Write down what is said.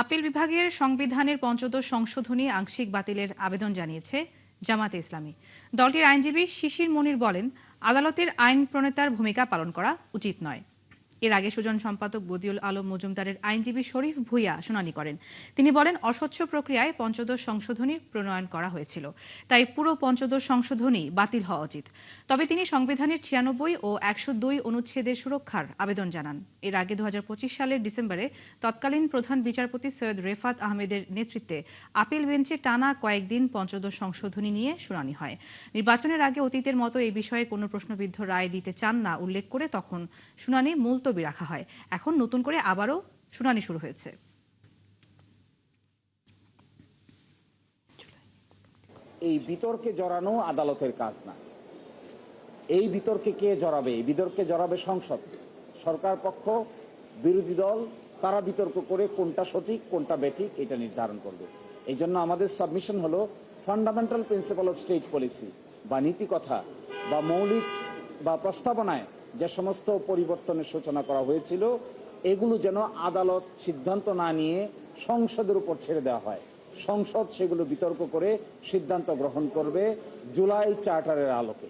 Appeal বিভাগের সংবিধানের পঞ্চদশ সংশোধনী আংশিক বাতিলের আবেদন জানিয়েছে জামায়াতে ইসলামী। দলটির আইনজীবী শিশির মনির বলেন, আদালতের আইন প্রণেতার ভূমিকা পালন করা উচিত নয়। এর আগে সুজন সম্পাদক বদিউল আলম মজুমদারের আইনজীবী শরীফ ভূঁইয়া শুনানি করেন। তিনি বলেন, অস্বচ্ছ প্রক্রিয়ায় পঞ্চদশ সংশোধনী প্রণয়ন করা হয়েছিল, তাই পুরো পঞ্চদশ সংশোধনী বাতিল হওয়া উচিত। তবে তিনি সংবিধানের 96 ও 102 অনুচ্ছেদের সুরক্ষার আবেদন জানান। এর আগে 2025 সালের ডিসেম্বরে তৎকালীন প্রধান বিচারপতি সৈয়দ রেফাত আহমেদের নেতৃত্বে আপিল বেঞ্চে টানা কয়েকদিন পঞ্চদশ সংশোধনী নিয়ে শুনানি হয়। নির্বাচনের আগে অতীতের মতো এই বিষয়ে কোনো প্রশ্নবিদ্ধ রায় দিতে চান না উল্লেখ করে তখন শুনানি মুলতবি রাখা হয়। এখন নতুন করে আবারও শুনানি শুরু হয়েছে। এই বিতর্কে জড়ানো আদালতের কাজ না। এই বিতর্কে কে জড়াবে? এই বিতর্কে জড়াবে সংসদ, সরকার পক্ষ, বিরোধী দল। তারা বিতর্ক করে কোনটা সঠিক কোনটা বেঠিক এটা নির্ধারণ করবে। এই জন্য আমাদের সাবমিশন হলো, fundamental principal of state policy বা নীতিকথা বা মৌলিক বা প্রস্তাবনায় যে সমস্ত পরিবর্তনের সূচনা করা হয়েছিল, এগুলো যেন আদালত সিদ্ধান্ত না নিয়ে সংসদের উপর ছেড়ে দেওয়া হয়। সংসদ সেগুলো বিতর্ক করে সিদ্ধান্ত গ্রহণ করবে জুলাই চার্টারের আলোকে।